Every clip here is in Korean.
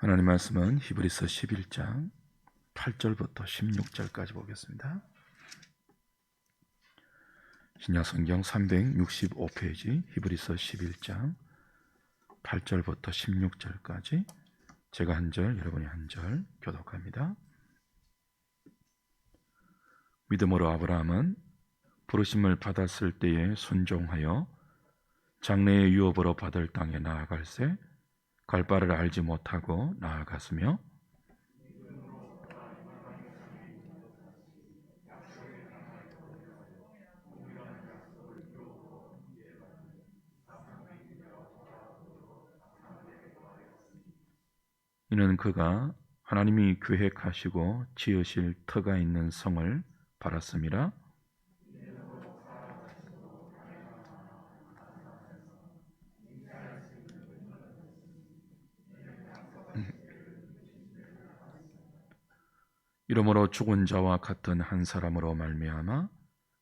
하나님 말씀은 히브리서 11장 8절부터 16절까지 보겠습니다. 신약성경 365페이지 히브리서 11장 8절부터 16절까지 제가 한 절, 여러분이 한 절 교독합니다. 믿음으로 아브라함은 부르심을 받았을 때에 순종하여 장래의 유업으로 받을 땅에 나아갈새 갈 바를 알지 못하고 나아갔으며 이는 그가 하나님이 계획하시고 지으실 터가 있는 성을 바랐음이라. 이러므로 죽은 자와 같은 한 사람으로 말미암아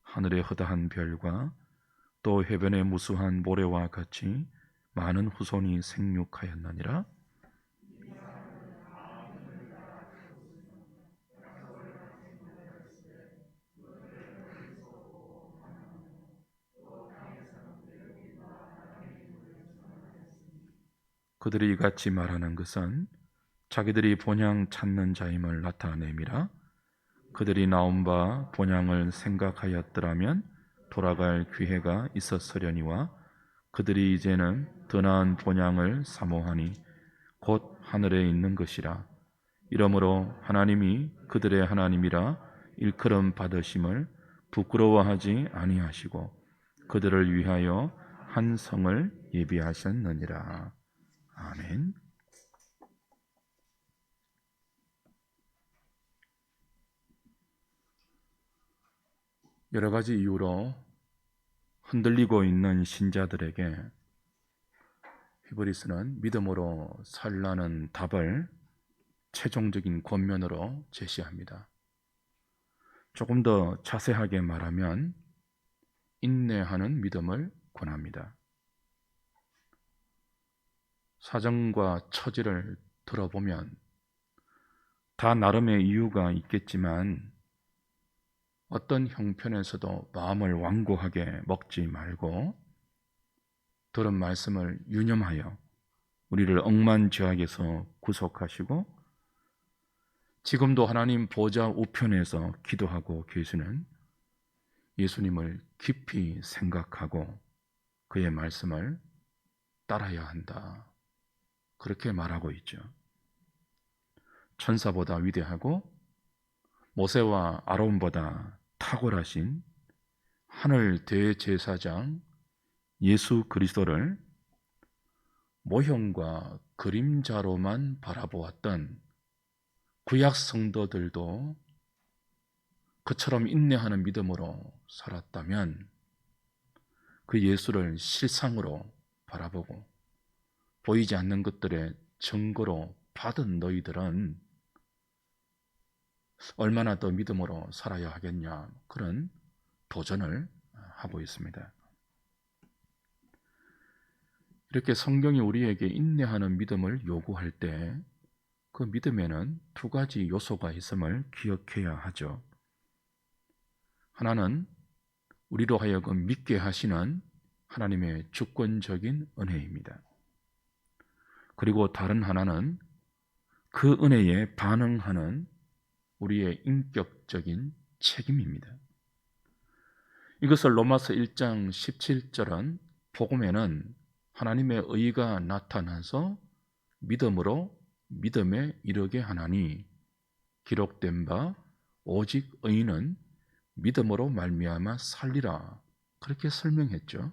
하늘의 허다한 별과 또 해변의 무수한 모래와 같이 많은 후손이 생육하였느니라. 그들이 이같이 말하는 것은 자기들이 본향 찾는 자임을 나타내미라. 그들이 나온 바 본향을 생각하였더라면 돌아갈 기회가 있었으려니와 그들이 이제는 더 나은 본향을 사모하니 곧 하늘에 있는 것이라. 이러므로 하나님이 그들의 하나님이라 일컬음 받으심을 부끄러워하지 아니하시고 그들을 위하여 한 성을 예비하셨느니라. 아멘. 여러 가지 이유로 흔들리고 있는 신자들에게 히브리서는 믿음으로 살라는 답을 최종적인 권면으로 제시합니다. 조금 더 자세하게 말하면 인내하는 믿음을 권합니다. 사정과 처지를 들어보면 다 나름의 이유가 있겠지만 어떤 형편에서도 마음을 완고하게 먹지 말고 들은 말씀을 유념하여 우리를 억만죄악에서 구속하시고 지금도 하나님 보좌 우편에서 기도하고 계시는 예수님을 깊이 생각하고 그의 말씀을 따라야 한다. 그렇게 말하고 있죠. 천사보다 위대하고 모세와 아론보다 탁월하신 하늘 대제사장 예수 그리스도를 모형과 그림자로만 바라보았던 구약 성도들도 그처럼 인내하는 믿음으로 살았다면 그 예수를 실상으로 바라보고 보이지 않는 것들의 증거로 받은 너희들은 얼마나 더 믿음으로 살아야 하겠냐, 그런 도전을 하고 있습니다. 이렇게 성경이 우리에게 인내하는 믿음을 요구할 때 그 믿음에는 두 가지 요소가 있음을 기억해야 하죠. 하나는 우리로 하여금 믿게 하시는 하나님의 주권적인 은혜입니다. 그리고 다른 하나는 그 은혜에 반응하는 우리의 인격적인 책임입니다. 이것을 로마서 1장 17절은 복음에는 하나님의 의가 나타나서 믿음으로 믿음에 이르게 하나니 기록된 바 오직 의인은 믿음으로 말미암아 살리라, 그렇게 설명했죠.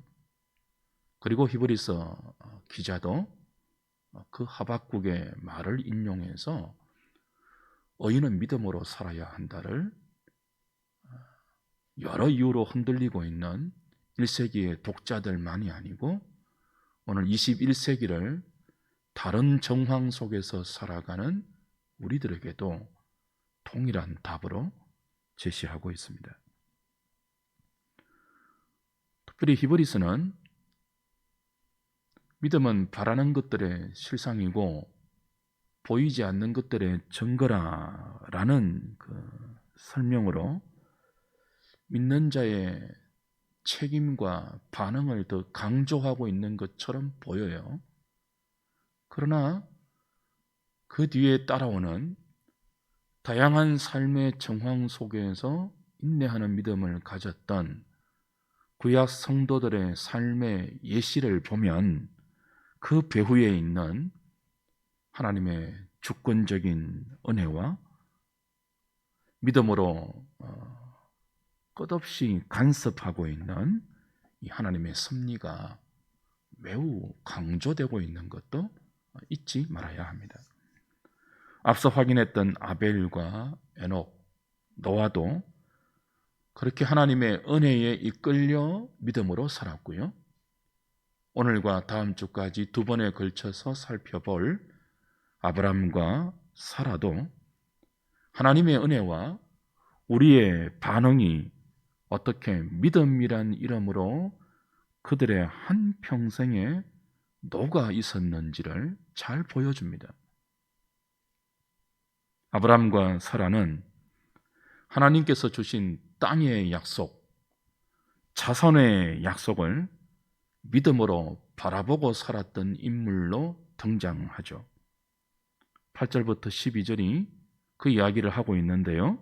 그리고 히브리서 기자도 그 하박국의 말을 인용해서 의인은 믿음으로 살아야 한다를 여러 이유로 흔들리고 있는 1세기의 독자들만이 아니고 오늘 21세기를 다른 정황 속에서 살아가는 우리들에게도 동일한 답으로 제시하고 있습니다. 특별히 히브리서는 믿음은 바라는 것들의 실상이고 보이지 않는 것들의 증거라라는 그 설명으로 믿는 자의 책임과 반응을 더 강조하고 있는 것처럼 보여요. 그러나 그 뒤에 따라오는 다양한 삶의 정황 속에서 인내하는 믿음을 가졌던 구약 성도들의 삶의 예시를 보면 그 배후에 있는 하나님의 주권적인 은혜와 믿음으로 끝없이 간섭하고 있는 이 하나님의 섭리가 매우 강조되고 있는 것도 잊지 말아야 합니다. 앞서 확인했던 아벨과 에녹, 노아도 그렇게 하나님의 은혜에 이끌려 믿음으로 살았고요. 오늘과 다음 주까지 두 번에 걸쳐서 살펴볼 아브람과 사라도 하나님의 은혜와 우리의 반응이 어떻게 믿음이란 이름으로 그들의 한평생에 녹아 있었는지를 잘 보여줍니다. 아브람과 사라는 하나님께서 주신 땅의 약속, 자손의 약속을 믿음으로 바라보고 살았던 인물로 등장하죠. 8절부터 12절이 그 이야기를 하고 있는데요.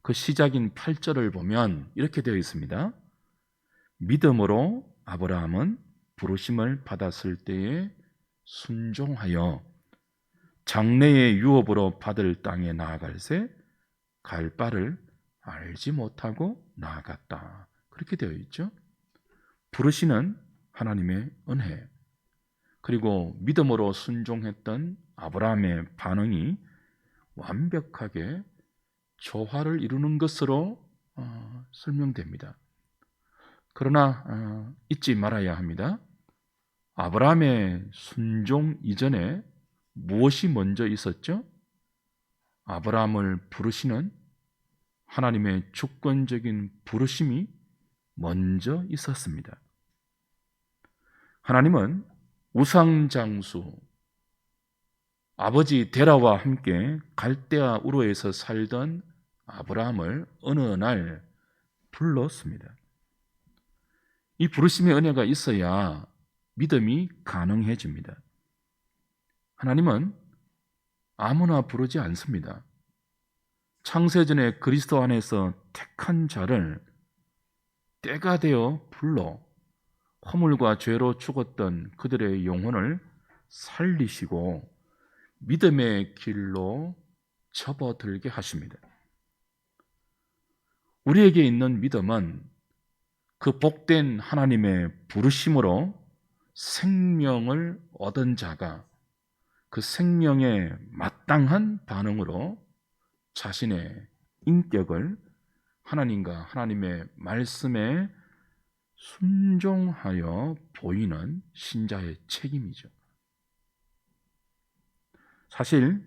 그 시작인 8절을 보면 이렇게 되어 있습니다. 믿음으로 아브라함은 부르심을 받았을 때에 순종하여 장래의 유업으로 받을 땅에 나아갈새 갈 바를 알지 못하고 나아갔다. 그렇게 되어 있죠. 부르시는 하나님의 은혜, 그리고 믿음으로 순종했던 아브라함의 반응이 완벽하게 조화를 이루는 것으로 설명됩니다. 그러나 잊지 말아야 합니다. 아브라함의 순종 이전에 무엇이 먼저 있었죠? 아브라함을 부르시는 하나님의 주권적인 부르심이 먼저 있었습니다. 하나님은 우상장수 아버지 데라와 함께 갈대아 우르에서 살던 아브라함을 어느 날 불렀습니다. 이 부르심의 은혜가 있어야 믿음이 가능해집니다. 하나님은 아무나 부르지 않습니다. 창세전에 그리스도 안에서 택한 자를 때가 되어 불러 허물과 죄로 죽었던 그들의 영혼을 살리시고 믿음의 길로 접어들게 하십니다. 우리에게 있는 믿음은 그 복된 하나님의 부르심으로 생명을 얻은 자가 그 생명에 마땅한 반응으로 자신의 인격을 하나님과 하나님의 말씀에 순종하여 보이는 신자의 책임이죠. 사실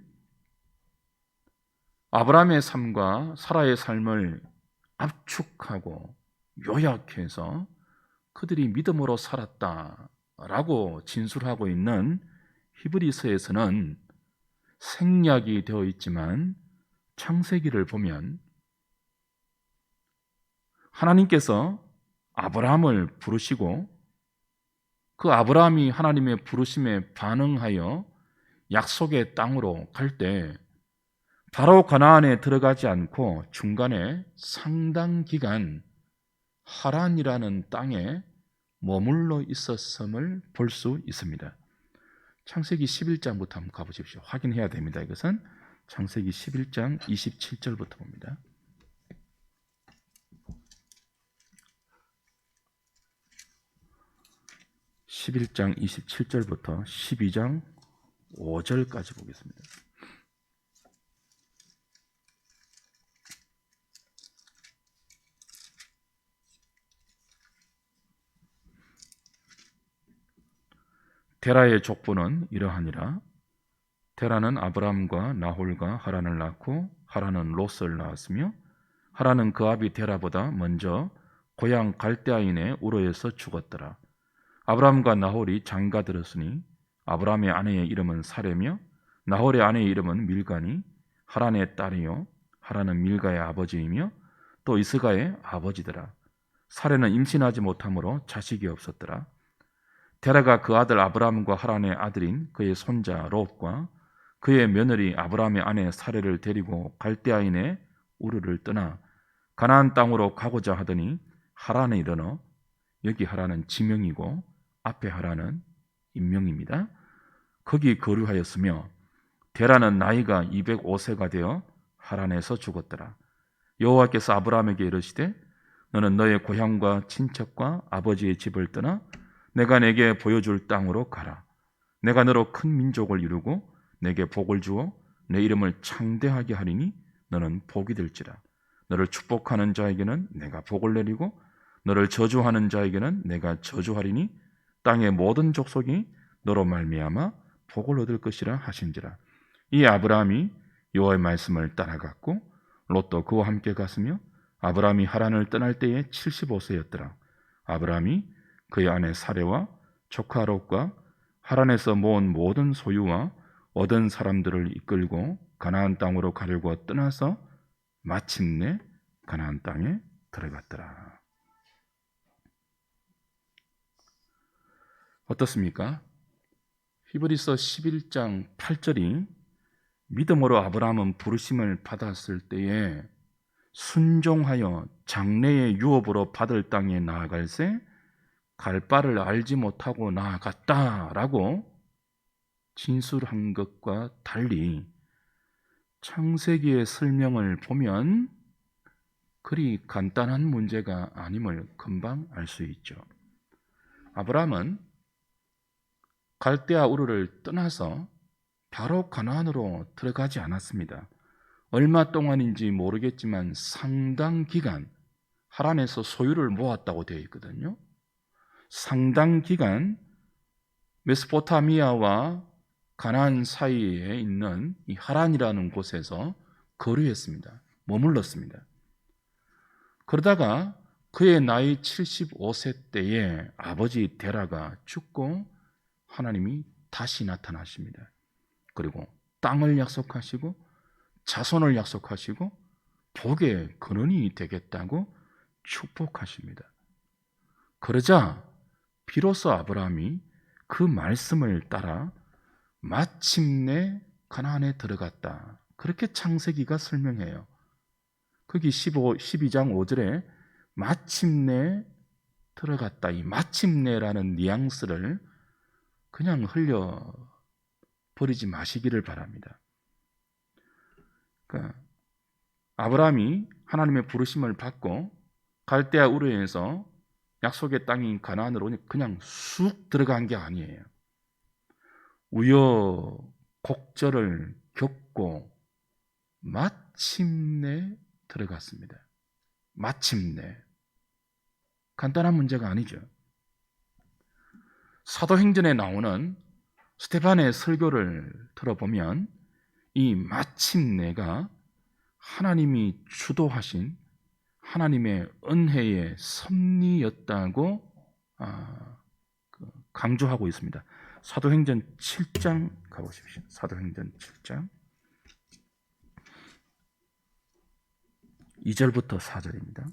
아브라함의 삶과 사라의 삶을 압축하고 요약해서 그들이 믿음으로 살았다라고 진술하고 있는 히브리서에서는 생략이 되어 있지만 창세기를 보면 하나님께서 아브라함을 부르시고 그 아브라함이 하나님의 부르심에 반응하여 약속의 땅으로 갈 때 바로 가나안에 들어가지 않고 중간에 상당 기간 하란이라는 땅에 머물러 있었음을 볼 수 있습니다. 창세기 11장부터 한번 가보십시오. 확인해야 됩니다. 이것은 창세기 11장 27절부터 봅니다. 11장 27절부터 12장 5절까지 보겠습니다. 데라의 족보는 이러하니라. 데라는 아브람과 나홀과 하란을 낳고 하란은 롯을 낳았으며 하란은 그 아비 데라보다 먼저 고향 갈대아인의 우르에서 죽었더라. 아브람과 나홀이 장가들었으니 아브람의 아내의 이름은 사레며 나홀의 아내의 이름은 밀가니 하란의 딸이요 하란은 밀가의 아버지이며 또 이스가의 아버지더라. 사레는 임신하지 못하므로 자식이 없었더라. 데라가 그 아들 아브람과 하란의 아들인 그의 손자 롯과 그의 며느리 아브람의 아내 사레를 데리고 갈대아인의 우르를 떠나 가나안 땅으로 가고자 하더니 하란에 이르러, 여기 하란은 지명이고 앞에 하란은 인명입니다. 거기 거류하였으며 데라는 나이가 205세가 되어 하란에서 죽었더라. 여호와께서 아브람에게 이르시되 너는 너의 고향과 친척과 아버지의 집을 떠나 내가 내게 보여줄 땅으로 가라. 내가 너로 큰 민족을 이루고 내게 복을 주어 내 이름을 창대하게 하리니 너는 복이 될지라. 너를 축복하는 자에게는 내가 복을 내리고 너를 저주하는 자에게는 내가 저주하리니 땅의 모든 족속이 너로 말미암아 복을 얻을 것이라 하신지라. 이 아브라함이 여호와의 말씀을 따라갔고 롯도 그와 함께 갔으며 아브라함이 하란을 떠날 때에 75세였더라. 아브라함이 그의 아내 사레와 조카 롯과 하란에서 모은 모든 소유와 얻은 사람들을 이끌고 가나안 땅으로 가려고 떠나서 마침내 가나안 땅에 들어갔더라. 어떻습니까? 히브리서 11장 8절이 믿음으로 아브라함은 부르심을 받았을 때에 순종하여 장래의 유업으로 받을 땅에 나아갈새 갈 바를 알지 못하고 나아갔다라고 진술한 것과 달리 창세기의 설명을 보면 그리 간단한 문제가 아님을 금방 알 수 있죠. 아브라함은 갈대아 우르를 떠나서 바로 가나안으로 들어가지 않았습니다. 얼마 동안인지 모르겠지만 상당 기간 하란에서 소유를 모았다고 되어 있거든요. 상당 기간 메소포타미아와 가나안 사이에 있는 이 하란이라는 곳에서 거류했습니다. 머물렀습니다. 그러다가 그의 나이 75세 때에 아버지 데라가 죽고 하나님이 다시 나타나십니다. 그리고 땅을 약속하시고 자손을 약속하시고 복의 근원이 되겠다고 축복하십니다. 그러자 비로소 아브라함이 그 말씀을 따라 마침내 가나안에 들어갔다. 그렇게 창세기가 설명해요. 거기 12장 5절에 마침내 들어갔다. 이 마침내라는 뉘앙스를 그냥 흘려 버리지 마시기를 바랍니다. 그러니까 아브라함이 하나님의 부르심을 받고 갈대아 우르에서 약속의 땅인 가나안으로 그냥 쑥 들어간 게 아니에요. 우여곡절을 겪고 마침내 들어갔습니다. 마침내. 간단한 문제가 아니죠. 사도행전에 나오는 스데반의 설교를 들어보면 이 마침내가 하나님이 주도하신 하나님의 은혜의 섭리였다고 강조하고 있습니다. 사도행전 7장 가보십시오. 사도행전 7장 2절부터 4절입니다.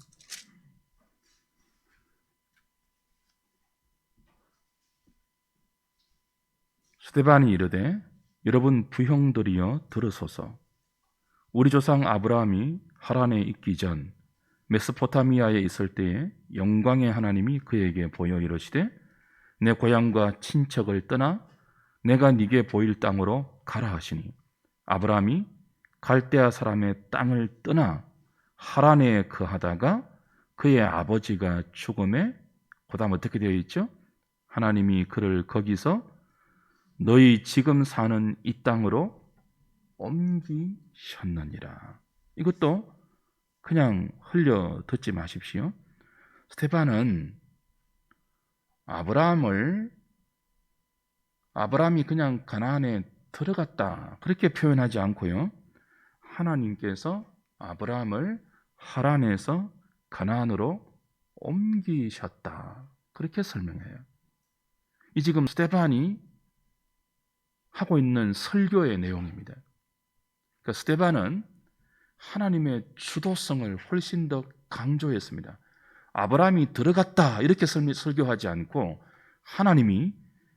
스데반이 이르되 여러분 부형들이여 들으소서. 우리 조상 아브라함이 하란에 있기 전 메소포타미아에 있을 때에 영광의 하나님이 그에게 보여 이르시되 내 고향과 친척을 떠나 내가 네게 보일 땅으로 가라 하시니 아브라함이 갈대아 사람의 땅을 떠나 하란에 거하다가 그의 아버지가 죽음에 그다음 어떻게 되어 있죠? 하나님이 그를 거기서 너희 지금 사는 이 땅으로 옮기셨느니라. 이것도 그냥 흘려 듣지 마십시오. 스데반은 아브라함이 그냥 가나안에 들어갔다 그렇게 표현하지 않고요. 하나님께서 아브라함을 하란에서 가나안으로 옮기셨다 그렇게 설명해요. 이 지금 스데반이 하고 있는 설교의 내용입니다. 그러니까 스데반은 하나님의 주도성을 훨씬 더 강조했습니다. 아브라함이 들어갔다 이렇게 설교하지 않고 하나님이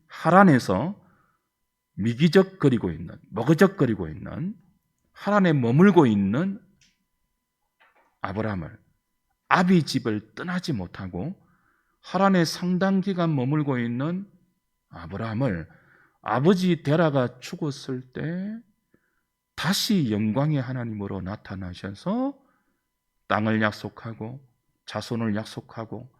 하란에서 미기적거리고 있는, 머그적거리고 있는, 하란에 머물고 있는 아브라함을, 아비 집을 떠나지 못하고 하란에 상당 기간 머물고 있는 아브라함을 아버지 데라가 죽었을 때 다시 영광의 하나님으로 나타나셔서 땅을 약속하고 자손을 약속하고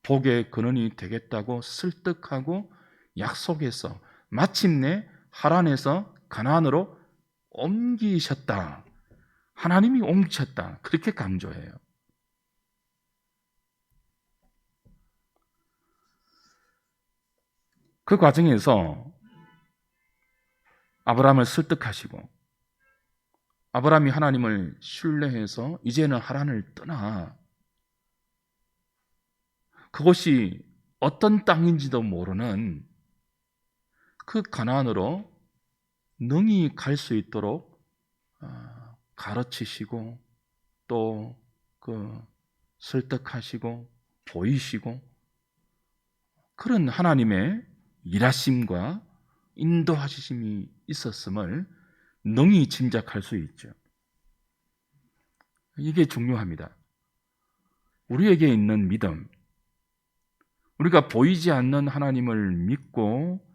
복의 근원이 되겠다고 설득하고 약속해서 마침내 하란에서 가나안으로 옮기셨다. 하나님이 옮기셨다. 그렇게 강조해요. 그 과정에서 아브라함을 설득하시고 아브라함이 하나님을 신뢰해서 이제는 하란을 떠나. 그것이 어떤 땅인지도 모르는 그 가나안으로 능히 갈 수 있도록 가르치시고 또 설득하시고 보이시고 그런 하나님의 일하심과 인도하심이 있었음을 능히 짐작할 수 있죠. 이게 중요합니다. 우리에게 있는 믿음, 우리가 보이지 않는 하나님을 믿고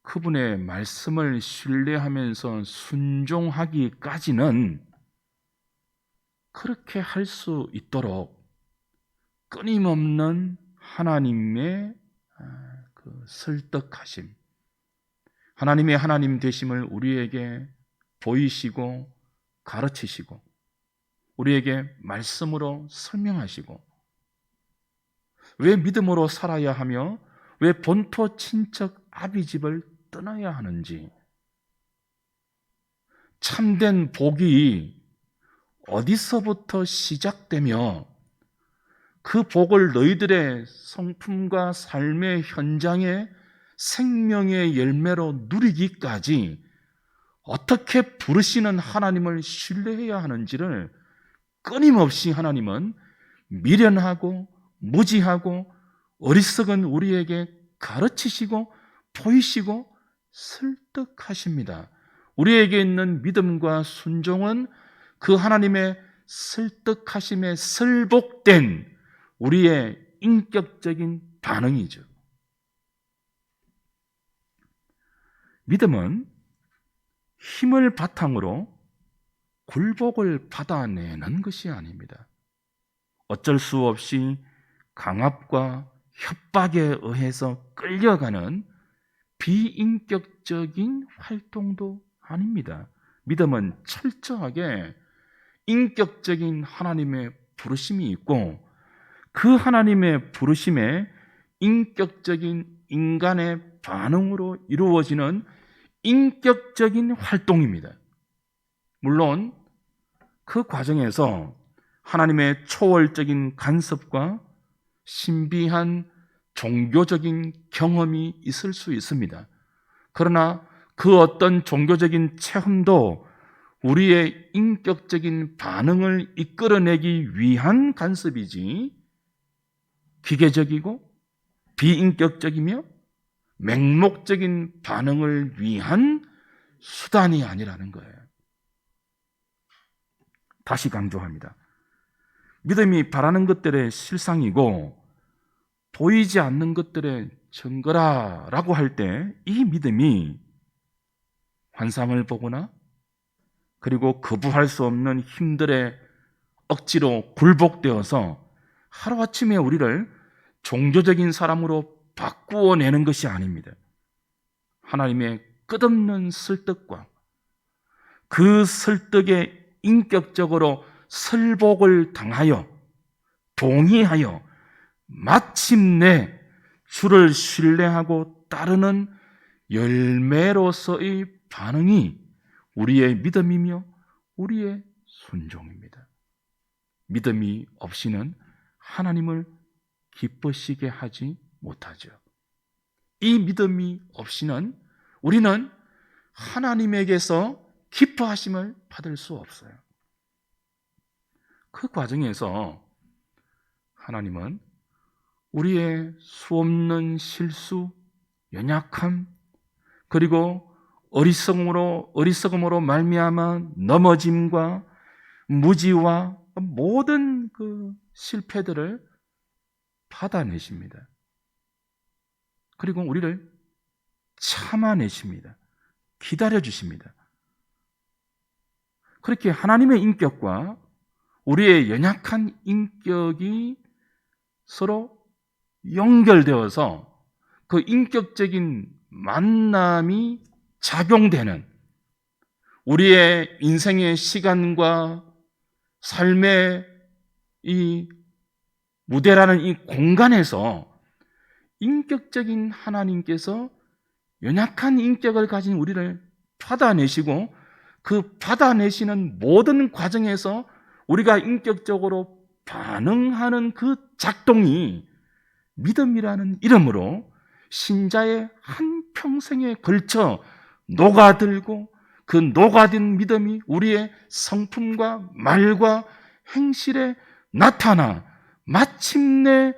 그분의 말씀을 신뢰하면서 순종하기까지는 그렇게 할 수 있도록 끊임없는 하나님의 설득하심, 하나님의 하나님 되심을 우리에게 보이시고 가르치시고 우리에게 말씀으로 설명하시고 왜 믿음으로 살아야 하며 왜 본토 친척 아비집을 떠나야 하는지, 참된 복이 어디서부터 시작되며 그 복을 너희들의 성품과 삶의 현장에 생명의 열매로 누리기까지 어떻게 부르시는 하나님을 신뢰해야 하는지를 끊임없이 하나님은 미련하고 무지하고 어리석은 우리에게 가르치시고 보이시고 설득하십니다. 우리에게 있는 믿음과 순종은 그 하나님의 설득하심에 설복된 우리의 인격적인 반응이죠. 믿음은 힘을 바탕으로 굴복을 받아내는 것이 아닙니다. 어쩔 수 없이 강압과 협박에 의해서 끌려가는 비인격적인 활동도 아닙니다. 믿음은 철저하게 인격적인 하나님의 부르심이 있고 그 하나님의 부르심에 인격적인 인간의 반응으로 이루어지는 인격적인 활동입니다. 물론 그 과정에서 하나님의 초월적인 간섭과 신비한 종교적인 경험이 있을 수 있습니다. 그러나 그 어떤 종교적인 체험도 우리의 인격적인 반응을 이끌어내기 위한 간섭이지 기계적이고 비인격적이며 맹목적인 반응을 위한 수단이 아니라는 거예요. 다시 강조합니다. 믿음이 바라는 것들의 실상이고 보이지 않는 것들의 증거라라고 할 때 이 믿음이 환상을 보거나 그리고 거부할 수 없는 힘들에 억지로 굴복되어서 하루아침에 우리를 종교적인 사람으로 바꾸어내는 것이 아닙니다. 하나님의 끝없는 설득과 그 설득에 인격적으로 설복을 당하여 동의하여 마침내 주를 신뢰하고 따르는 열매로서의 반응이 우리의 믿음이며 우리의 순종입니다. 믿음이 없이는 하나님을 기쁘시게 하지 못하죠. 이 믿음이 없이는 우리는 하나님에게서 기뻐하심을 받을 수 없어요. 그 과정에서 하나님은 우리의 수없는 실수, 연약함, 그리고 어리석음으로 말미암아 넘어짐과 무지와 모든 그 실패들을 받아내십니다. 그리고 우리를 참아내십니다. 기다려주십니다. 그렇게 하나님의 인격과 우리의 연약한 인격이 서로 연결되어서 그 인격적인 만남이 작용되는 우리의 인생의 시간과 삶의 이 무대라는 이 공간에서 인격적인 하나님께서 연약한 인격을 가진 우리를 받아내시고 그 받아내시는 모든 과정에서 우리가 인격적으로 반응하는 그 작동이 믿음이라는 이름으로 신자의 한평생에 걸쳐 녹아들고 그 녹아든 믿음이 우리의 성품과 말과 행실에 나타나 마침내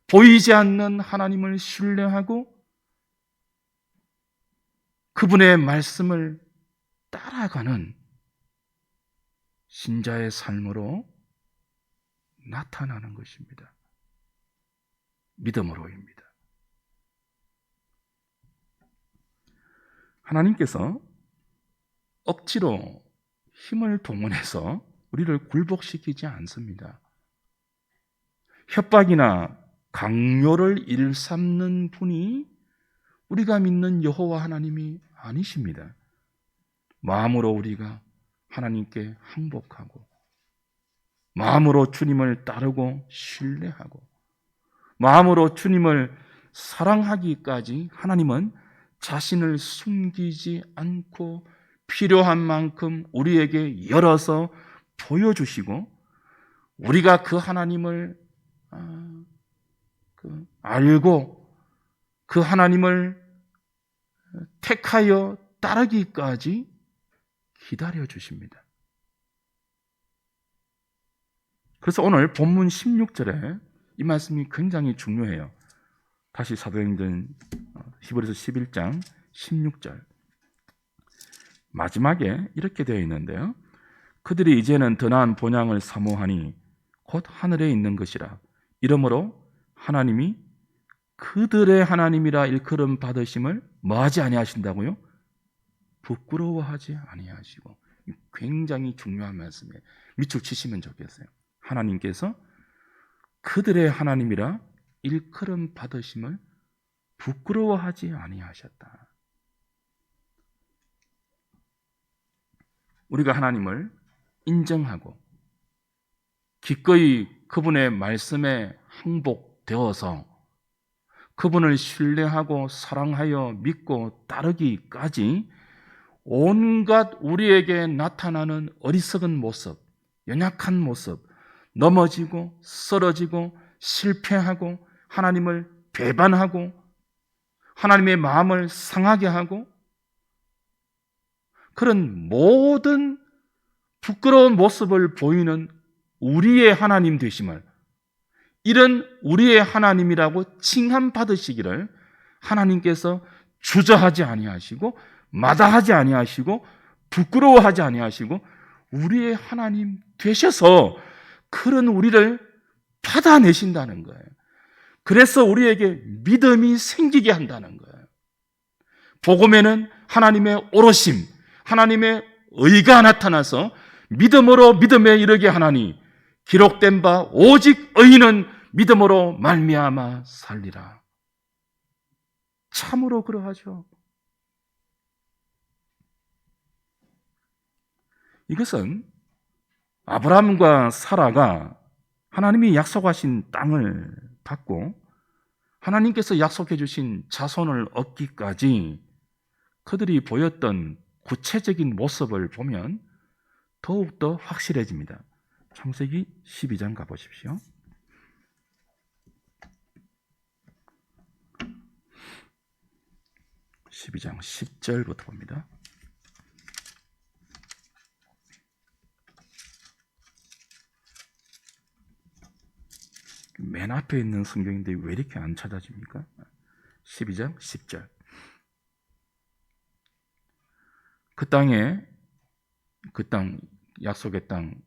보이지 않는 하나님을 신뢰하고 그분의 말씀을 따라가는 신자의 삶으로 나타나는 것입니다. 믿음으로입니다. 하나님께서 억지로 힘을 동원해서 우리를 굴복시키지 않습니다. 협박이나 강요를 일삼는 분이 우리가 믿는 여호와 하나님이 아니십니다. 마음으로 우리가 하나님께 항복하고 마음으로 주님을 따르고 신뢰하고 마음으로 주님을 사랑하기까지 하나님은 자신을 숨기지 않고 필요한 만큼 우리에게 열어서 보여주시고 우리가 그 하나님을 알고 그 하나님을 택하여 따르기까지 기다려 주십니다. 그래서 오늘 본문 16절에 이 말씀이 굉장히 중요해요. 다시 사도행전 히브리서 11장 16절 마지막에 이렇게 되어 있는데요. 그들이 이제는 더 나은 본향을 사모하니 곧 하늘에 있는 것이라. 이러므로 하나님이 그들의 하나님이라 일컬음 받으심을 뭐하지 아니하신다고요? 부끄러워하지 아니하시고. 굉장히 중요한 말씀이에요. 밑줄 치시면 좋겠어요. 하나님께서 그들의 하나님이라 일컬음 받으심을 부끄러워하지 아니하셨다. 우리가 하나님을 인정하고 기꺼이 그분의 말씀에 항복되어서 그분을 신뢰하고 사랑하여 믿고 따르기까지 온갖 우리에게 나타나는 어리석은 모습, 연약한 모습, 넘어지고 쓰러지고 실패하고 하나님을 배반하고 하나님의 마음을 상하게 하고 그런 모든 부끄러운 모습을 보이는 우리의 하나님 되심을, 이런 우리의 하나님이라고 칭함받으시기를 하나님께서 주저하지 아니하시고 마다하지 아니하시고 부끄러워하지 아니하시고 우리의 하나님 되셔서 그런 우리를 받아내신다는 거예요. 그래서 우리에게 믿음이 생기게 한다는 거예요. 복음에는 하나님의 오르심, 하나님의 의가 나타나서 믿음으로 믿음에 이르게 하나니 기록된 바 오직 의인은 믿음으로 말미암아 살리라. 참으로 그러하죠. 이것은 아브라함과 사라가 하나님이 약속하신 땅을 받고 하나님께서 약속해 주신 자손을 얻기까지 그들이 보였던 구체적인 모습을 보면 더욱더 확실해집니다. 창세기 12장 가보십시오. 12장 10절부터 봅니다. 맨 앞에 있는 성경인데 왜 이렇게 안 찾아집니까? 12장 10절. 그 땅, 약속의 땅,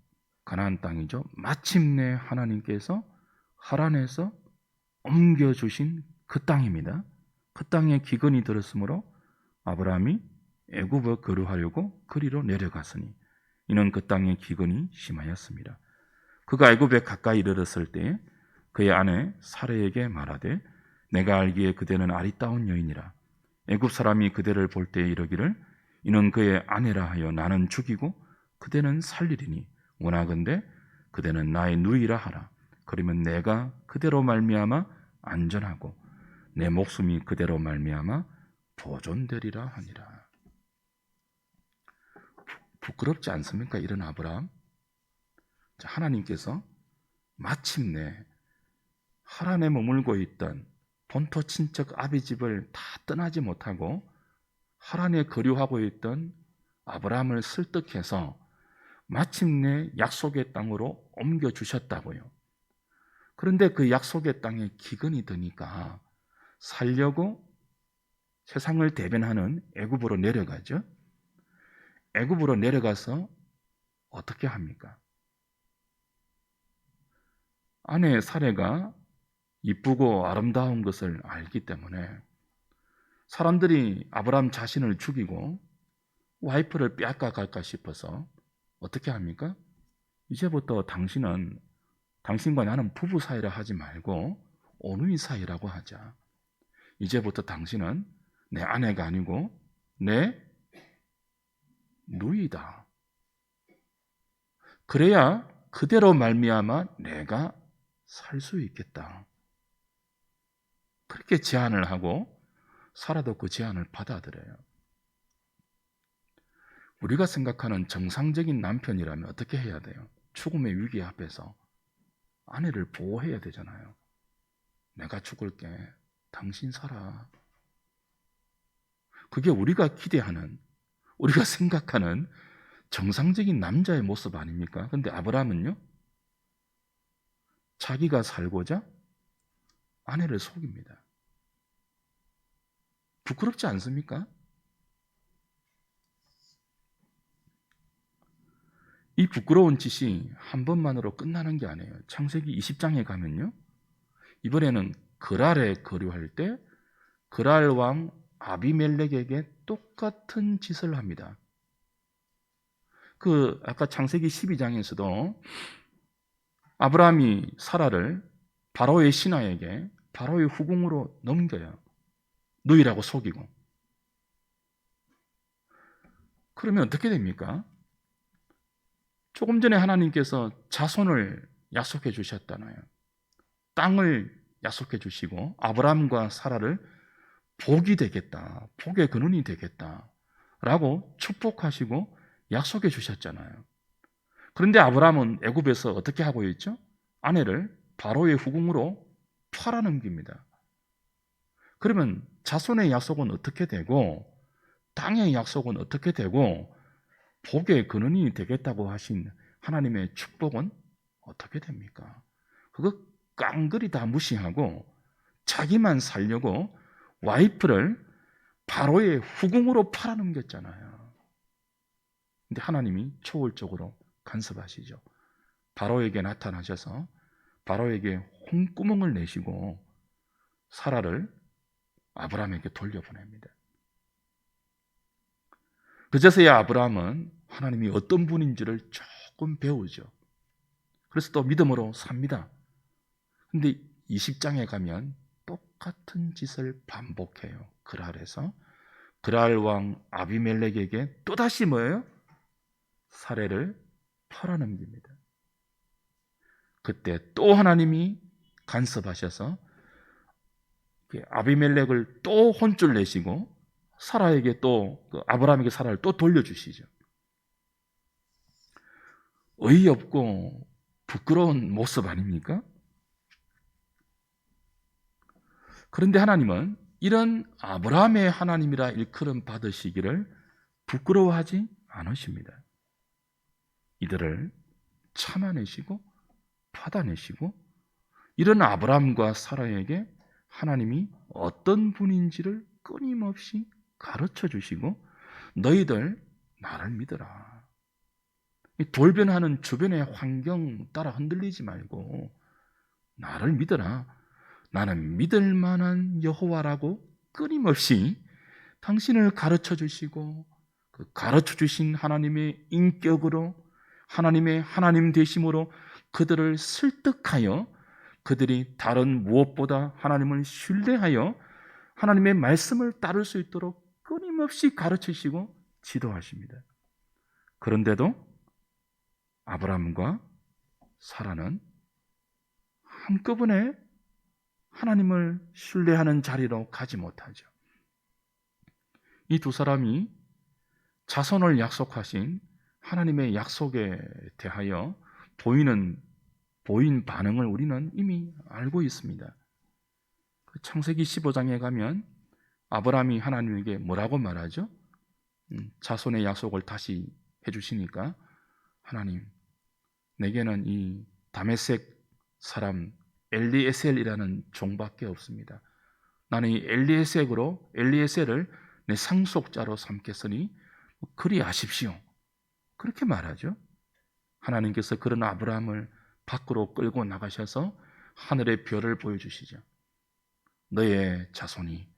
가나안 땅이죠. 마침내 하나님께서 하란에서 옮겨주신 그 땅입니다. 그 땅에 기근이 들었으므로 아브라함이 애굽을 거류하려고 그리로 내려갔으니 이는 그 땅에 기근이 심하였습니다. 그가 애굽에 가까이 이르렀을 때 그의 아내 사레에게 말하되 내가 알기에 그대는 아리따운 여인이라 애굽 사람이 그대를 볼 때 이르기를 이는 그의 아내라 하여 나는 죽이고 그대는 살리리니 원하건대 그대는 나의 누이라 하라. 그러면 내가 그대로 말미암아 안전하고 내 목숨이 그대로 말미암아 보존되리라 하니라. 부끄럽지 않습니까? 이런 아브라함. 하나님께서 마침내 하란에 머물고 있던 본토 친척 아비집을 다 떠나지 못하고 하란에 거류하고 있던 아브라함을 설득해서 마침내 약속의 땅으로 옮겨주셨다고요. 그런데 그 약속의 땅에 기근이 드니까 살려고 세상을 대변하는 애굽으로 내려가죠. 애굽으로 내려가서 어떻게 합니까? 아내 사레가 이쁘고 아름다운 것을 알기 때문에 사람들이 아브라함 자신을 죽이고 와이프를 빼앗아 갈까 싶어서 어떻게 합니까? 이제부터 당신과 나는 부부 사이라 하지 말고 오누이 사이라고 하자. 이제부터 당신은 내 아내가 아니고 내 누이다. 그래야 그대로 말미암아 내가 살 수 있겠다. 그렇게 제안을 하고 사라도 그 제안을 받아들여요. 우리가 생각하는 정상적인 남편이라면 어떻게 해야 돼요? 죽음의 위기 앞에서 아내를 보호해야 되잖아요. 내가 죽을게. 당신 살아. 그게 우리가 기대하는, 우리가 생각하는 정상적인 남자의 모습 아닙니까? 근데 아브라함은요? 자기가 살고자 아내를 속입니다. 부끄럽지 않습니까? 이 부끄러운 짓이 한 번만으로 끝나는 게 아니에요. 창세기 20장에 가면요. 이번에는 그랄에 거류할 때 그랄 왕 아비멜렉에게 똑같은 짓을 합니다. 아까 창세기 12장에서도 아브라함이 사라를 바로의 신하에게 바로의 후궁으로 넘겨요. 누이라고 속이고. 그러면 어떻게 됩니까? 조금 전에 하나님께서 자손을 약속해 주셨잖아요. 땅을 약속해 주시고 아브라함과 사라를 복이 되겠다. 복의 근원이 되겠다. 라고 축복하시고 약속해 주셨잖아요. 그런데 아브라함은 애굽에서 어떻게 하고 있죠? 아내를 바로의 후궁으로 팔아넘깁니다. 그러면 자손의 약속은 어떻게 되고 땅의 약속은 어떻게 되고 복의 근원이 되겠다고 하신 하나님의 축복은 어떻게 됩니까? 그거 깡그리 다 무시하고 자기만 살려고 와이프를 바로의 후궁으로 팔아넘겼잖아요. 근데 하나님이 초월적으로 간섭하시죠. 바로에게 나타나셔서 바로에게 홍구멍을 내시고 사라를 아브라함에게 돌려보냅니다. 그제서야 아브라함은 하나님이 어떤 분인지를 조금 배우죠. 그래서 또 믿음으로 삽니다. 근데 20장에 가면 똑같은 짓을 반복해요. 그랄에서 그랄 왕 아비멜렉에게 또다시 뭐예요? 사례를 팔아넘깁니다. 그때 또 하나님이 간섭하셔서 아비멜렉을 또 혼쭐 내시고 사라에게 또 아브라함에게 사라를 또 돌려주시죠. 어이없고 부끄러운 모습 아닙니까? 그런데 하나님은 이런 아브라함의 하나님이라 일컬음 받으시기를 부끄러워하지 않으십니다. 이들을 참아내시고 받아내시고 이런 아브라함과 사라에게 하나님이 어떤 분인지를 끊임없이 가르쳐 주시고 너희들 나를 믿어라. 이 돌변하는 주변의 환경 따라 흔들리지 말고 나를 믿어라. 나는 믿을 만한 여호와라고 끊임없이 당신을 가르쳐 주시고 그 가르쳐 주신 하나님의 인격으로 하나님의 하나님 되심으로 그들을 설득하여 그들이 다른 무엇보다 하나님을 신뢰하여 하나님의 말씀을 따를 수 있도록 끊임없이 가르치시고 지도하십니다. 그런데도 아브라함과 사라는 한꺼번에 하나님을 신뢰하는 자리로 가지 못하죠. 이 두 사람이 자손을 약속하신 하나님의 약속에 대하여 보인 반응을 우리는 이미 알고 있습니다. 창세기 15장에 가면 아브라함이 하나님에게 뭐라고 말하죠? 자손의 약속을 다시 해주시니까 하나님, 내게는 이 다메섹 사람 엘리에셀이라는 종밖에 없습니다. 나는 이 엘리에셀을 내 상속자로 삼겠으니 그리하십시오. 그렇게 말하죠. 하나님께서 그런 아브라함을 밖으로 끌고 나가셔서 하늘의 별을 보여주시죠. 너의 자손이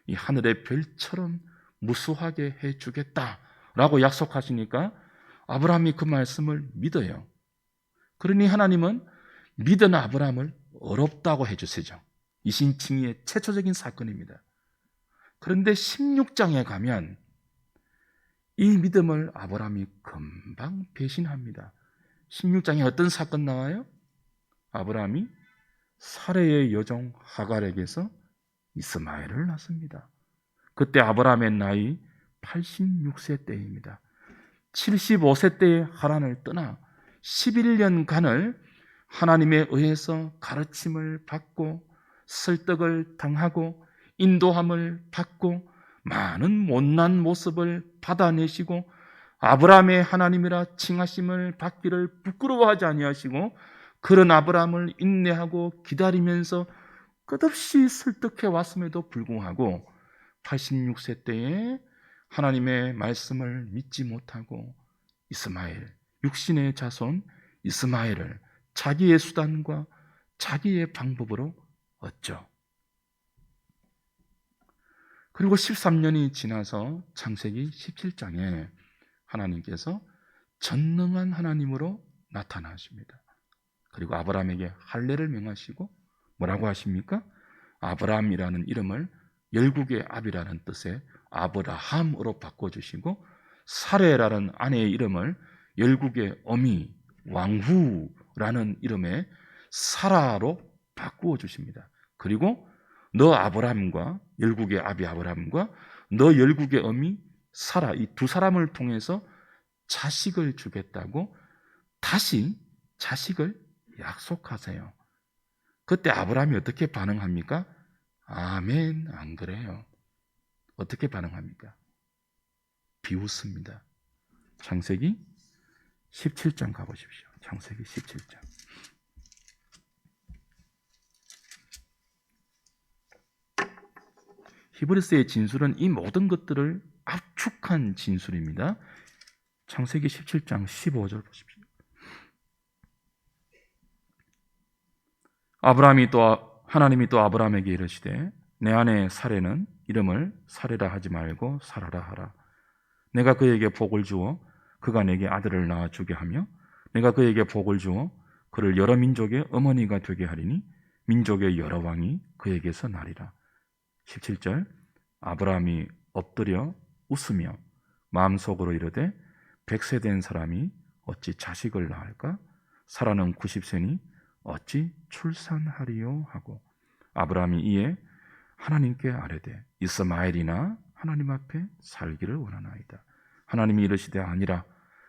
이 하늘의 별처럼 무수하게 해주겠다라고 약속하시니까 아브라함이 그 말씀을 믿어요. 그러니 하나님은 믿은 아브라함을 어렵다고 해주시죠. 이신칭의의 최초적인 사건입니다. 그런데 16장에 가면 이 믿음을 아브라함이 금방 배신합니다. 16장에 어떤 사건 나와요? 아브라함이 사레의 여종 하갈에게서 이스마엘을 낳습니다. 그때 아브라함의 나이 86세 때입니다. 75세 때에 하란을 떠나 11년간을 하나님에 의해서 가르침을 받고 설득을 당하고 인도함을 받고 많은 못난 모습을 받아내시고 아브라함의 하나님이라 칭하심을 받기를 부끄러워하지 아니하시고 그런 아브라함을 인내하고 기다리면서 끝없이 설득해 왔음에도 불구하고 86세 때에 하나님의 말씀을 믿지 못하고 이스마엘, 육신의 자손 이스마엘을 자기의 수단과 자기의 방법으로 얻죠. 그리고 13년이 지나서 창세기 17장에 하나님께서 전능한 하나님으로 나타나십니다. 그리고 아브라함에게 할례를 명하시고 뭐라고 하십니까? 아브라함이라는 이름을 열국의 압이라는 뜻의 아브라함으로 바꿔주시고 사레라는 아내의 이름을 열국의 어미 왕후라는 이름의 사라로 바꾸어 주십니다. 그리고 너 아브라함과 열국의 아비 아브라함과 너 열국의 어미 사라 이 두 사람을 통해서 자식을 주겠다고 다시 자식을 약속하세요. 그때 아브라함이 어떻게 반응합니까? 아멘, 안 그래요. 어떻게 반응합니까? 비웃습니다. 창세기 17장 가보십시오. 창세기 17장. 히브리서의 진술은 이 모든 것들을 압축한 진술입니다. 창세기 17장 15절 보십시오. 하나님이 또 아브라함에게 이르시되 내 아내 사레는 이름을 사레라 하지 말고 사라라 하라. 내가 그에게 복을 주어 그가 내게 아들을 낳아 주게 하며 내가 그에게 복을 주어 그를 여러 민족의 어머니가 되게 하리니 민족의 여러 왕이 그에게서 나리라. 17절 아브라함이 엎드려 웃으며 마음속으로 이르되 100세 된 사람이 어찌 자식을 낳을까? 사라는 90세니 어찌 출산하리요? 하고 아브라함이 이에 하나님께 아뢰되 이스마엘이나 하나님 앞에 살기를 원하나이다. 하나님이 이르시되 아니라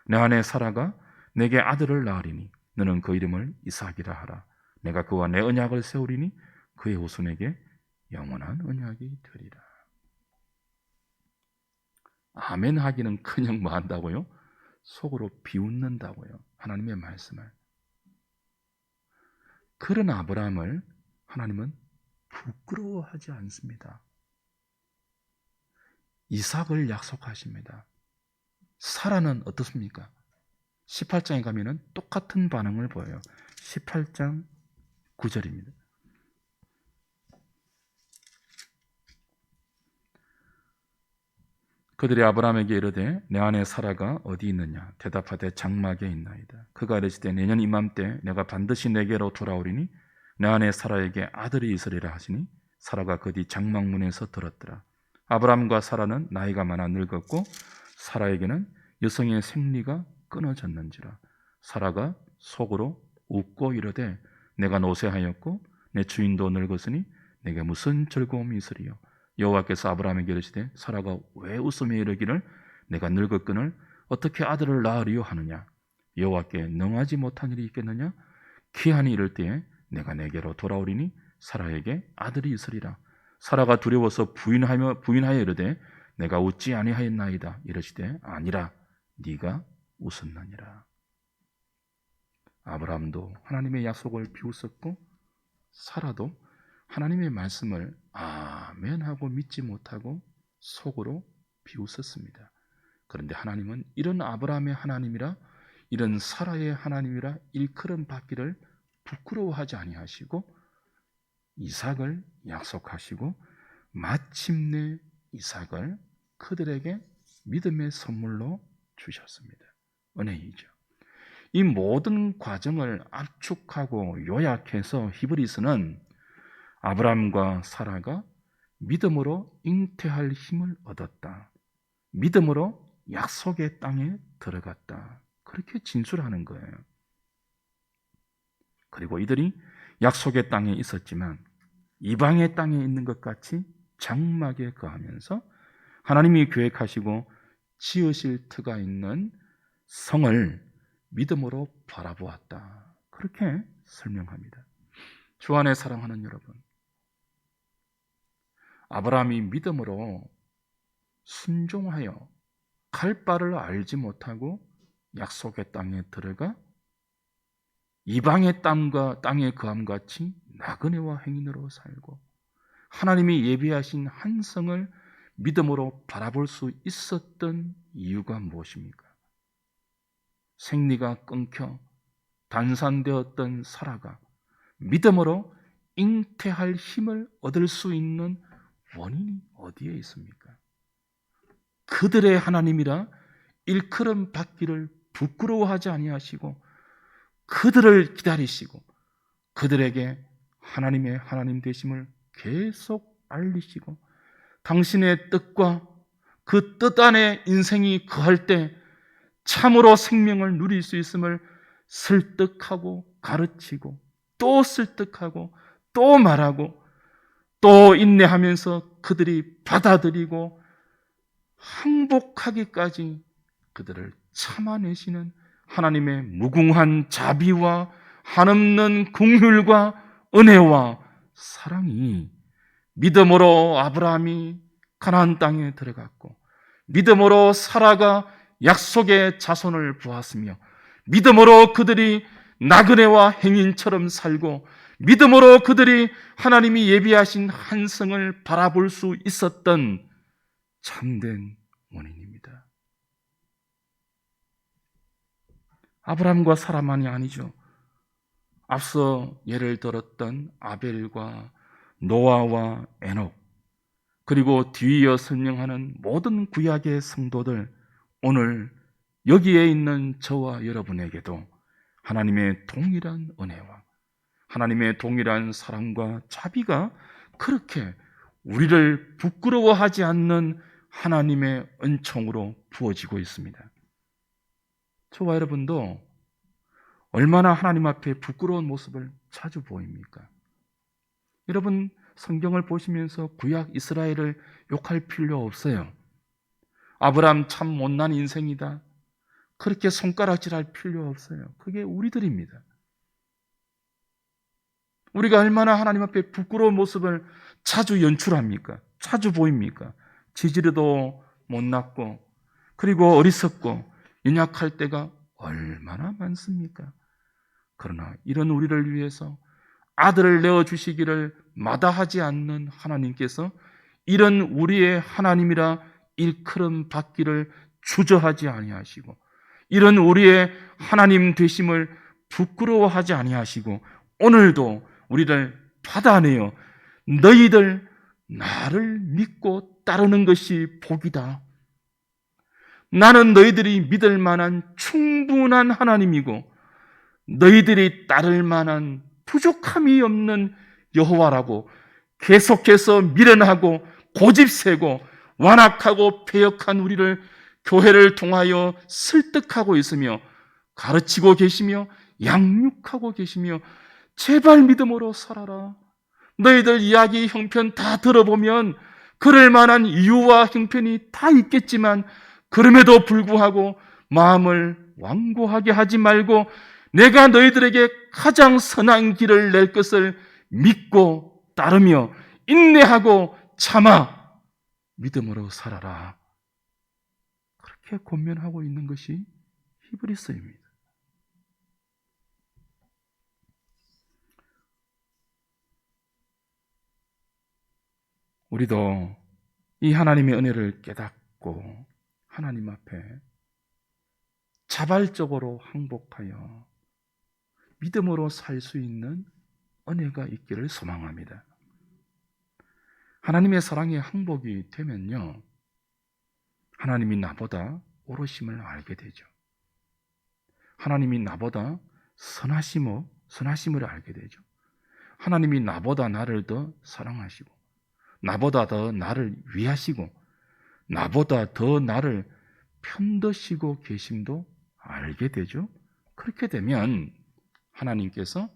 내 아내 사라가 내게 아들을 낳으리니 너는 그 이름을 이삭이라 하라. 내가 그와 내 언약을 세우리니 그의 후손에게 영원한 언약이 되리라. 아멘 하기는 그냥 뭐 한다고요? 속으로 비웃는다고요. 하나님의 말씀을. 그런 아브라함을 하나님은 부끄러워하지 않습니다. 이삭을 약속하십니다. 사라는 어떻습니까? 18장에 가면은 똑같은 반응을 보여요. 18장 9절입니다. 그들이 아브라함에게 이르되 내 아내 사라가 어디 있느냐? 대답하되 장막에 있나이다. 그가 이르시되 내년 이맘때 내가 반드시 내게로 돌아오리니 내 아내 사라에게 아들이 있으리라 하시니 사라가 그 뒤 장막문에서 들었더라. 아브라함과 사라는 나이가 많아 늙었고 사라에게는 여성의 생리가 끊어졌는지라. 사라가 속으로 웃고 이르되 내가 노쇠하였고 내 주인도 늙었으니 내게 무슨 즐거움이 있으리요? 여호와께서 아브라함에게 이르시되 사라가 왜 웃으며 이르기를 내가 늙었거늘 어떻게 아들을 낳으리요 하느냐? 여호와께 능하지 못한 일이 있겠느냐? 기한이 이를 때에 내가 내게로 돌아오리니 사라에게 아들이 있으리라. 사라가 두려워서 부인하여 이르되 내가 웃지 아니하였나이다. 이르시되 아니라 네가 웃었느니라. 아브라함도 하나님의 약속을 비웃었고 사라도 하나님의 말씀을 아멘하고 믿지 못하고 속으로 비웃었습니다. 그런데 하나님은 이런 아브라함의 하나님이라 이런 사라의 하나님이라 일컬음 받기를 부끄러워하지 아니하시고 이삭을 약속하시고 마침내 이삭을 그들에게 믿음의 선물로 주셨습니다. 은혜이죠. 이 모든 과정을 압축하고 요약해서 히브리서는 아브라함과 사라가 믿음으로 잉태할 힘을 얻었다. 믿음으로 약속의 땅에 들어갔다. 그렇게 진술하는 거예요. 그리고 이들이 약속의 땅에 있었지만 이방의 땅에 있는 것 같이 장막에 거하면서 하나님이 계획하시고 지으실 터가 있는 성을 믿음으로 바라보았다. 그렇게 설명합니다. 주 안에 사랑하는 여러분, 아브라함이 믿음으로 순종하여 갈 바를 알지 못하고 약속의 땅에 들어가 이방의 땅에 거함 같이 나그네와 행인으로 살고 하나님이 예비하신 한 성을 믿음으로 바라볼 수 있었던 이유가 무엇입니까? 생리가 끊겨 단산되었던 사라가 믿음으로 잉태할 힘을 얻을 수 있는 원인이 어디에 있습니까? 그들의 하나님이라 일컬음 받기를 부끄러워하지 아니하시고 그들을 기다리시고 그들에게 하나님의 하나님 되심을 계속 알리시고 당신의 뜻과 그 뜻 안에 인생이 거할 때 참으로 생명을 누릴 수 있음을 설득하고 가르치고 또 설득하고 또 말하고 또 인내하면서 그들이 받아들이고 항복하기까지 그들을 참아내시는 하나님의 무궁한 자비와 한없는 긍휼과 은혜와 사랑이 믿음으로 아브라함이 가나안 땅에 들어갔고 믿음으로 사라가 약속의 자손을 보았으며 믿음으로 그들이 나그네와 행인처럼 살고 믿음으로 그들이 하나님이 예비하신 한 성을 바라볼 수 있었던 참된 원인입니다. 아브라함과 사라만이 아니죠. 앞서 예를 들었던 아벨과 노아와 에녹 그리고 뒤이어 설명하는 모든 구약의 성도들 오늘 여기에 있는 저와 여러분에게도 하나님의 동일한 은혜와 하나님의 동일한 사랑과 자비가 그렇게 우리를 부끄러워하지 않는 하나님의 은총으로 부어지고 있습니다. 저와 여러분도 얼마나 하나님 앞에 부끄러운 모습을 자주 보입니까? 여러분 성경을 보시면서 구약 이스라엘을 욕할 필요 없어요. 아브라함 참 못난 인생이다. 그렇게 손가락질할 필요 없어요. 그게 우리들입니다. 우리가 얼마나 하나님 앞에 부끄러운 모습을 자주 연출합니까? 자주 보입니까? 지지리도 못났고 그리고 어리석고 연약할 때가 얼마나 많습니까? 그러나 이런 우리를 위해서 아들을 내어주시기를 마다하지 않는 하나님께서 이런 우리의 하나님이라 일컬음 받기를 주저하지 아니하시고, 이런 우리의 하나님 되심을 부끄러워하지 아니하시고, 오늘도 우리를 받아내어 너희들 나를 믿고 따르는 것이 복이다. 나는 너희들이 믿을 만한 충분한 하나님이고 너희들이 따를 만한 부족함이 없는 여호와라고 계속해서 미련하고 고집세고 완악하고 패역한 우리를 교회를 통하여 설득하고 있으며 가르치고 계시며 양육하고 계시며, 제발 믿음으로 살아라. 너희들 이야기 형편 다 들어보면 그럴 만한 이유와 형편이 다 있겠지만 그럼에도 불구하고 마음을 완고하게 하지 말고 내가 너희들에게 가장 선한 길을 낼 것을 믿고 따르며 인내하고 참아 믿음으로 살아라. 그렇게 권면하고 있는 것이 히브리서입니다. 우리도 이 하나님의 은혜를 깨닫고 하나님 앞에 자발적으로 항복하여 믿음으로 살 수 있는 은혜가 있기를 소망합니다. 하나님의 사랑에 항복이 되면요, 하나님이 나보다 오르심을 알게 되죠. 하나님이 나보다 선하심을 알게 되죠. 하나님이 나보다 나를 더 사랑하시고 나보다 더 나를 위하시고 나보다 더 나를 편드시고 계심도 알게 되죠. 그렇게 되면 하나님께서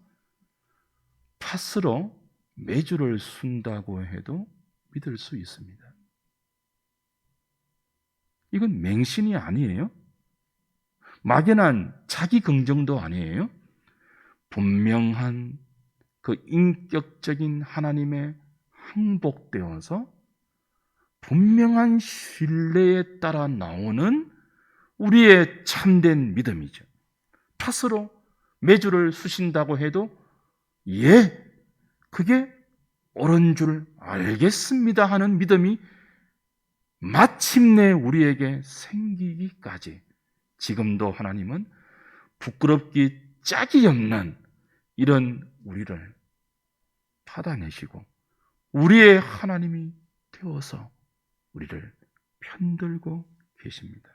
팥으로 메주를 순다고 해도 믿을 수 있습니다. 이건 맹신이 아니에요. 막연한 자기 긍정도 아니에요. 분명한 그 인격적인 하나님의 항복되어서 분명한 신뢰에 따라 나오는 우리의 참된 믿음이죠. 팥으로 메주를 쑤신다고 해도 예, 그게 옳은 줄 알겠습니다 하는 믿음이 마침내 우리에게 생기기까지 지금도 하나님은 부끄럽기 짝이 없는 이런 우리를 받아내시고 우리의 하나님이 되어서 우리를 편들고 계십니다.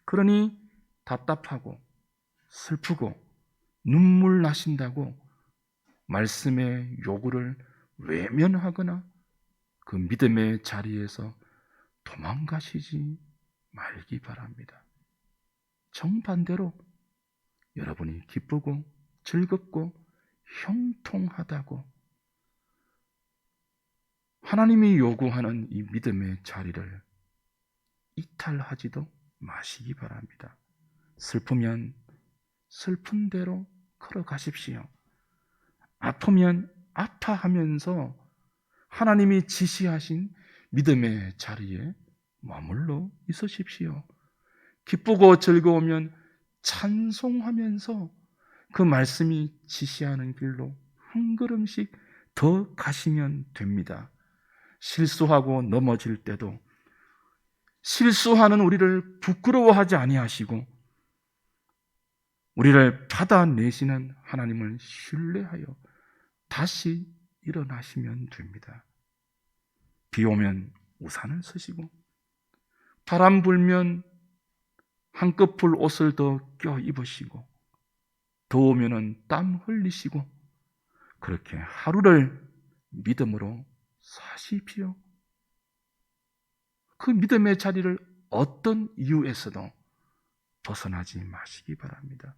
그러니 답답하고 슬프고 눈물 나신다고 말씀의 요구를 외면하거나 그 믿음의 자리에서 도망가시지 말기 바랍니다. 정반대로 여러분이 기쁘고 즐겁고 형통하다고 하나님이 요구하는 이 믿음의 자리를 이탈하지도 마시기 바랍니다. 슬프면 슬픈 대로 걸어가십시오. 아프면 아파하면서 하나님이 지시하신 믿음의 자리에 머물러 있으십시오. 기쁘고 즐거우면 찬송하면서 그 말씀이 지시하는 길로 한 걸음씩 더 가시면 됩니다. 실수하고 넘어질 때도 실수하는 우리를 부끄러워하지 아니하시고 우리를 받아내시는 하나님을 신뢰하여 다시 일어나시면 됩니다. 비 오면 우산을 쓰시고 바람 불면 한꺼풀 옷을 더 껴 입으시고 더우면 땀 흘리시고 그렇게 하루를 믿음으로 사십시오. 그 믿음의 자리를 어떤 이유에서도 벗어나지 마시기 바랍니다.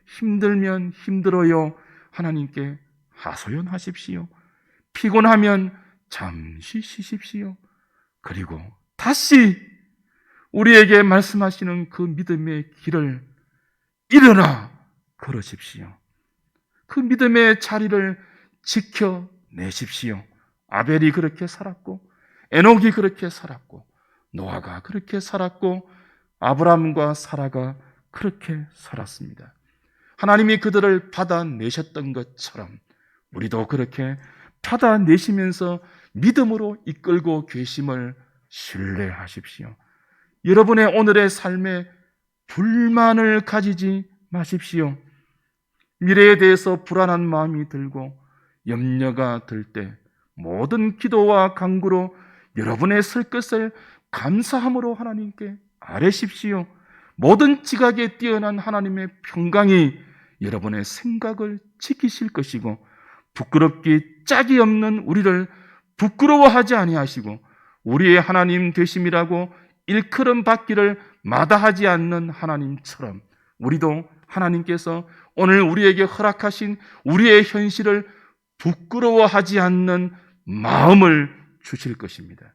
힘들면 힘들어요 하나님께 하소연하십시오. 피곤하면 잠시 쉬십시오. 그리고 다시 우리에게 말씀하시는 그 믿음의 길을 일어나 걸으십시오. 그 믿음의 자리를 지켜내십시오. 아벨이 그렇게 살았고 에녹이 그렇게 살았고 노아가 그렇게 살았고 아브라함과 사라가 그렇게 살았습니다. 하나님이 그들을 받아내셨던 것처럼 우리도 그렇게 받아내시면서 믿음으로 이끌고 계심을 신뢰하십시오. 여러분의 오늘의 삶에 불만을 가지지 마십시오. 미래에 대해서 불안한 마음이 들고 염려가 들 때 모든 기도와 간구로 여러분의 쓸 것을 감사함으로 하나님께 아뢰십시오. 모든 지각에 뛰어난 하나님의 평강이 여러분의 생각을 지키실 것이고 부끄럽기 짝이 없는 우리를 부끄러워하지 아니하시고 우리의 하나님 되심이라고 일컬음 받기를 마다하지 않는 하나님처럼 우리도 하나님께서 오늘 우리에게 허락하신 우리의 현실을 부끄러워하지 않는 마음을 주실 것입니다.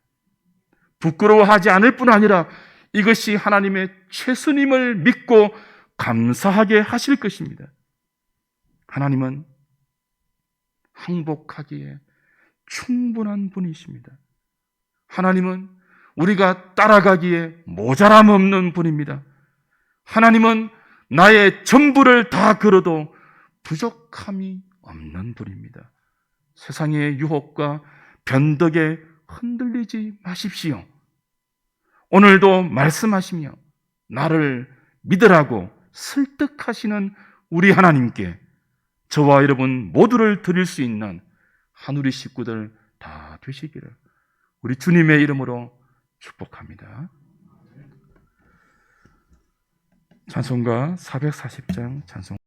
부끄러워하지 않을 뿐 아니라 이것이 하나님의 최선임을 믿고 감사하게 하실 것입니다. 하나님은 항복하기에 충분한 분이십니다. 하나님은 우리가 따라가기에 모자람 없는 분입니다. 하나님은 나의 전부를 다 걸어도 부족함이 없는 분입니다. 세상의 유혹과 변덕에 흔들리지 마십시오. 오늘도 말씀하시며 나를 믿으라고 설득하시는 우리 하나님께 저와 여러분 모두를 드릴 수 있는 하늘의 식구들 다 되시기를 우리 주님의 이름으로 축복합니다. 찬송가 440장 찬송